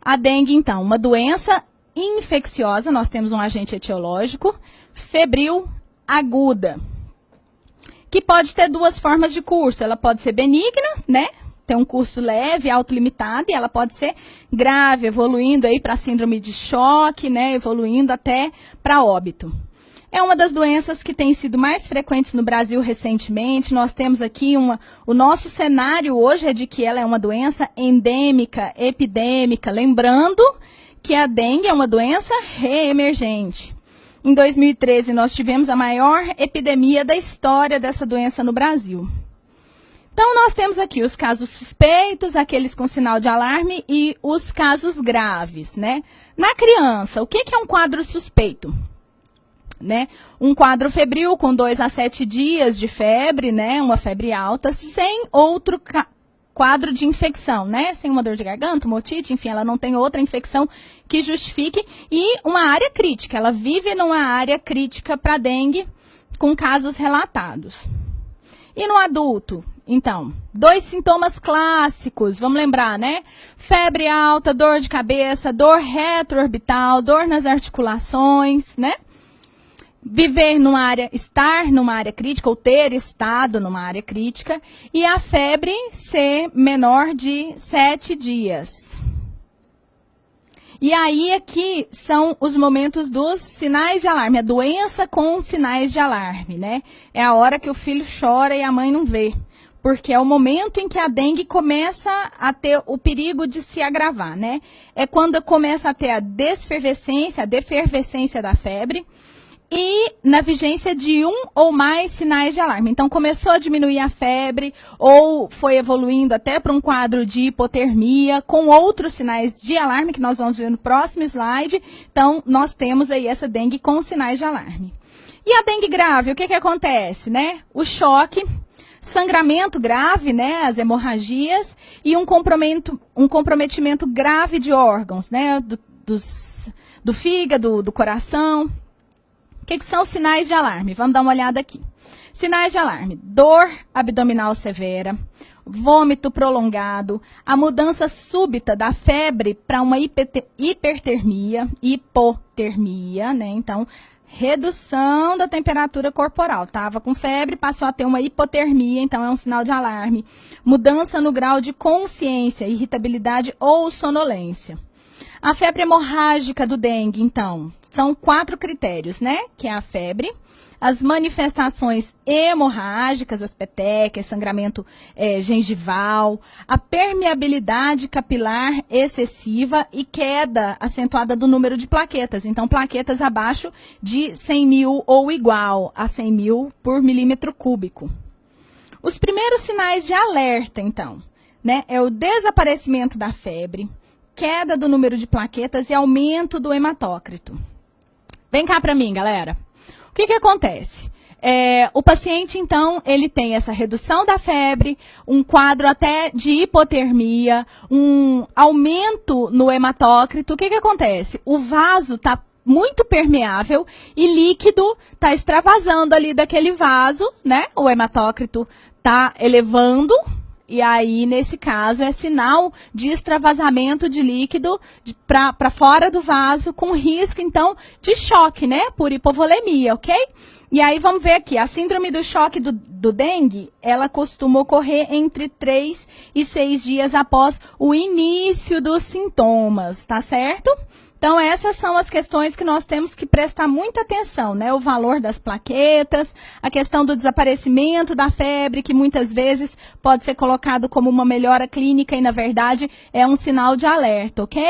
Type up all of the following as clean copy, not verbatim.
A dengue, então, uma doença infecciosa, nós temos um agente etiológico, febril aguda, que pode ter duas formas de curso. Ela pode ser benigna, né? Tem um curso leve, autolimitado, e ela pode ser grave, evoluindo aí para síndrome de choque, né? Evoluindo até para óbito. É uma das doenças que tem sido mais frequentes no Brasil recentemente. Nós temos aqui o nosso cenário hoje é de que ela é uma doença endêmica, epidêmica. Lembrando que a dengue é uma doença reemergente. Em 2013, nós tivemos a maior epidemia da história dessa doença no Brasil. Então, nós temos aqui os casos suspeitos, aqueles com sinal de alarme e os casos graves, né? Na criança, o que é um quadro suspeito? Né? Um quadro febril com 2 a 7 dias de febre, né? Uma febre alta, sem outro quadro de infecção, né? Sem uma dor de garganta, uma otite, enfim, ela não tem outra infecção que justifique. E uma área crítica, ela vive numa área crítica para dengue com casos relatados. E no adulto? Então, 2 sintomas clássicos, vamos lembrar, né? Febre alta, dor de cabeça, dor retroorbital, dor nas articulações, né? Estar numa área crítica ou ter estado numa área crítica e a febre ser menor de 7 dias. E aí aqui são os momentos dos sinais de alarme, a doença com sinais de alarme, né? É a hora que o filho chora e a mãe não vê, porque é o momento em que a dengue começa a ter o perigo de se agravar, né? É quando começa a ter a defervescência da febre, e na vigência de um ou mais sinais de alarme. Então, começou a diminuir a febre ou foi evoluindo até para um quadro de hipotermia com outros sinais de alarme que nós vamos ver no próximo slide. Então, nós temos aí essa dengue com sinais de alarme. E a dengue grave, o que acontece, né? O choque, sangramento grave, né? As hemorragias e um comprometimento grave de órgãos, né? Do fígado, do coração. O que são sinais de alarme? Vamos dar uma olhada aqui. Sinais de alarme: dor abdominal severa, vômito prolongado, a mudança súbita da febre para uma hipotermia, né? Então, redução da temperatura corporal. Estava com febre, passou a ter uma hipotermia, então é um sinal de alarme. Mudança no grau de consciência, irritabilidade ou sonolência. A febre hemorrágica do dengue, então, são 4 critérios, né? Que é a febre, as manifestações hemorrágicas, as petecas, sangramento gengival, a permeabilidade capilar excessiva e queda acentuada do número de plaquetas. Então, plaquetas abaixo de 100 mil ou igual a 100 mil por milímetro cúbico. Os primeiros sinais de alerta, então, né? É o desaparecimento da febre, queda do número de plaquetas e aumento do hematócrito. Vem cá para mim, galera. O que acontece? O paciente, então, ele tem essa redução da febre, um quadro até de hipotermia, um aumento no hematócrito. O que acontece? O vaso está muito permeável e líquido está extravasando ali daquele vaso, né? O hematócrito está elevando. E aí, nesse caso, é sinal de extravasamento de líquido para fora do vaso, com risco, então, de choque, né? Por hipovolemia, ok? E aí, vamos ver aqui, a síndrome do choque do dengue, ela costuma ocorrer entre 3 e 6 dias após o início dos sintomas, tá certo? Então, essas são as questões que nós temos que prestar muita atenção, né? O valor das plaquetas, a questão do desaparecimento da febre, que muitas vezes pode ser colocado como uma melhora clínica e, na verdade, é um sinal de alerta, ok?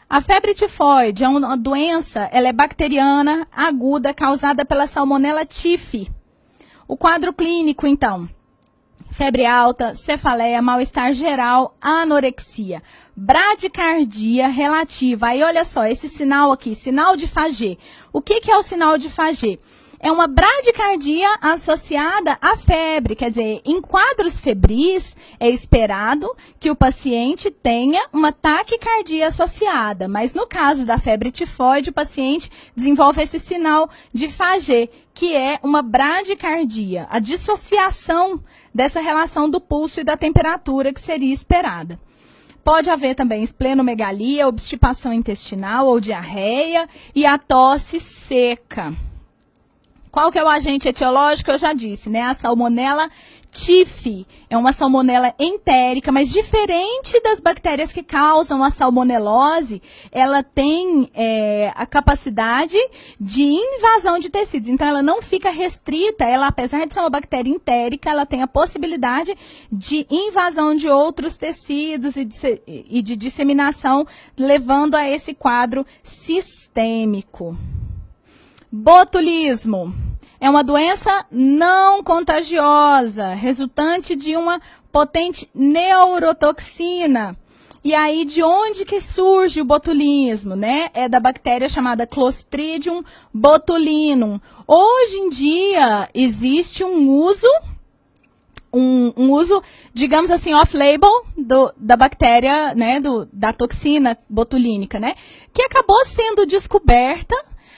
A febre tifoide é uma doença, ela é bacteriana, aguda, causada pela Salmonella typhi. O quadro clínico, então: febre alta, cefaleia, mal-estar geral, anorexia, bradicardia relativa. Aí, olha só, esse sinal aqui, sinal de Fagé. O que é o sinal de Fagé? É uma bradicardia associada à febre, quer dizer, em quadros febris é esperado que o paciente tenha uma taquicardia associada, mas no caso da febre tifoide, o paciente desenvolve esse sinal de Fagé, que é uma bradicardia, a dissociação dessa relação do pulso e da temperatura que seria esperada. Pode haver também esplenomegalia, obstipação intestinal ou diarreia e a tosse seca. Qual que é o agente etiológico? Eu já disse, né? A Salmonella typhi é uma salmonela entérica, mas diferente das bactérias que causam a salmonelose, ela tem a capacidade de invasão de tecidos. Então, ela não fica restrita, ela, apesar de ser uma bactéria entérica, ela tem a possibilidade de invasão de outros tecidos e de disseminação, levando a esse quadro sistêmico. Botulismo é uma doença não contagiosa, resultante de uma potente neurotoxina. E aí, de onde que surge o botulismo, né? É da bactéria chamada Clostridium botulinum. Hoje em dia, existe um uso, digamos assim, off-label da bactéria, né? Da toxina botulínica, né? Que acabou sendo descoberta,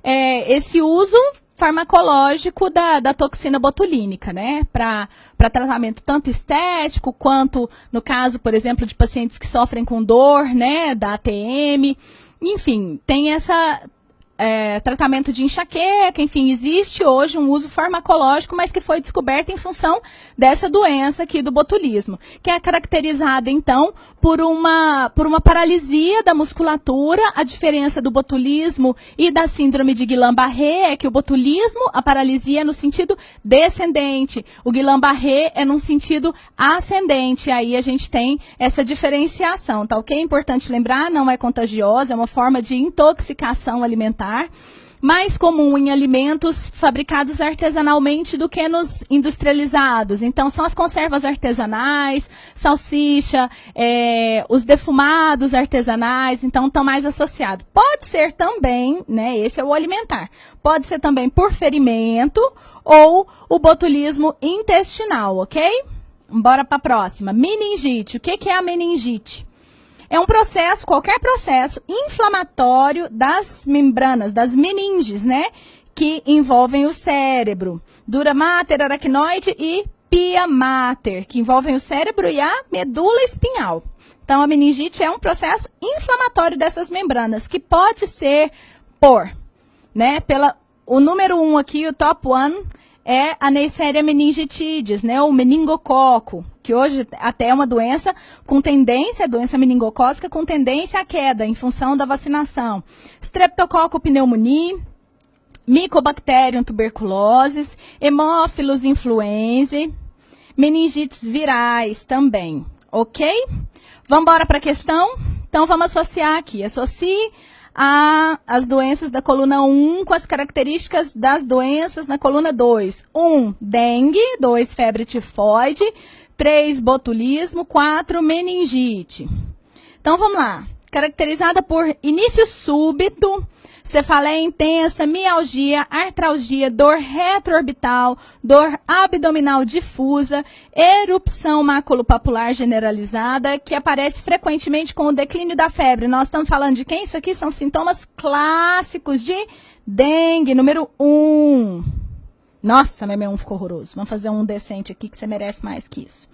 esse uso farmacológico da toxina botulínica, né? Para tratamento tanto estético quanto, no caso, por exemplo, de pacientes que sofrem com dor, né? Da ATM. Enfim, tem tratamento de enxaqueca, enfim, existe hoje um uso farmacológico, mas que foi descoberto em função dessa doença aqui do botulismo, que é caracterizada, então, por uma paralisia da musculatura. A diferença do botulismo e da síndrome de Guillain-Barré é que o botulismo, a paralisia é no sentido descendente, o Guillain-Barré é no sentido ascendente. Aí a gente tem essa diferenciação, tá ok? É importante lembrar, não é contagiosa, é uma forma de intoxicação alimentar, mais comum em alimentos fabricados artesanalmente do que nos industrializados. Então, são as conservas artesanais, salsicha, os defumados artesanais, então estão mais associados. Pode ser também, né, esse é o alimentar, pode ser também por ferimento ou o botulismo intestinal, ok? Bora para a próxima. Meningite. O que é a meningite? É um processo, qualquer processo inflamatório das membranas, das meninges, né? Que envolvem o cérebro. Dura mater, aracnoide e pia mater, que envolvem o cérebro e a medula espinhal. Então, a meningite é um processo inflamatório dessas membranas, que pode ser né? O número 1 aqui, o top 1, é a Neisseria meningitidis, né? O meningococo, que hoje até é uma doença com tendência, doença meningocócica com tendência à queda em função da vacinação. Streptococcus pneumoniae, Mycobacterium tuberculosis, Haemophilus influenzae, meningites virais também, ok? Vamos embora para a questão? Então, vamos associar aqui. Associe as doenças da coluna 1 com as características das doenças na coluna 2. 1, dengue. 2, febre tifoide. 3, botulismo. 4, meningite. Então, vamos lá. Caracterizada por início súbito, cefaleia intensa, mialgia, artralgia, dor retroorbital, dor abdominal difusa, erupção maculopapular generalizada, que aparece frequentemente com o declínio da febre. Nós estamos falando de quem? Isso aqui são sintomas clássicos de dengue, número 1. Nossa, meu 1 ficou horroroso. Vamos fazer um decente aqui que você merece mais que isso.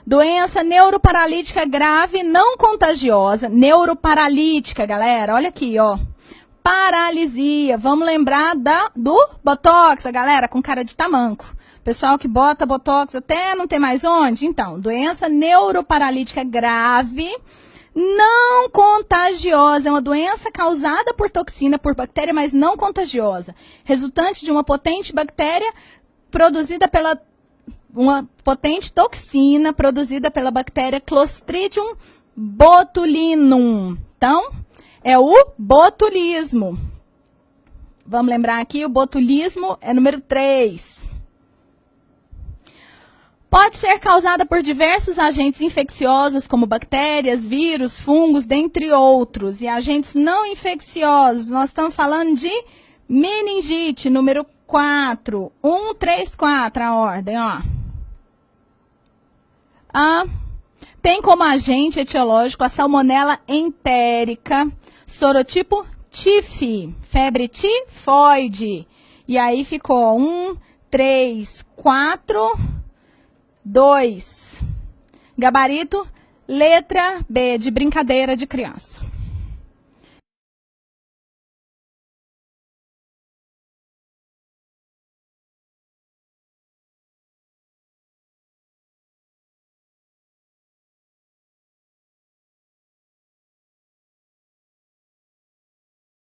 Doença neuroparalítica grave, não contagiosa. Neuroparalítica, galera. Olha aqui, ó. Paralisia. Vamos lembrar do Botox, a galera com cara de tamanco. Pessoal que bota Botox até não tem mais onde. Então, doença neuroparalítica grave, não contagiosa. É uma doença causada por toxina, por bactéria, mas não contagiosa. Resultante de uma potente bactéria produzida pela... uma potente toxina produzida pela bactéria Clostridium botulinum. Então, é o botulismo. Vamos lembrar aqui, o botulismo é número 3. Pode ser causada por diversos agentes infecciosos, como bactérias, vírus, fungos, dentre outros. E agentes não infecciosos, nós estamos falando de meningite, número 4. 1, 3, 4, a ordem, ó. Tem como agente etiológico a salmonela entérica, sorotipo TIFI, febre tifoide. E aí ficou 1, 3, 4, 2. Gabarito Letra B, de brincadeira de criança.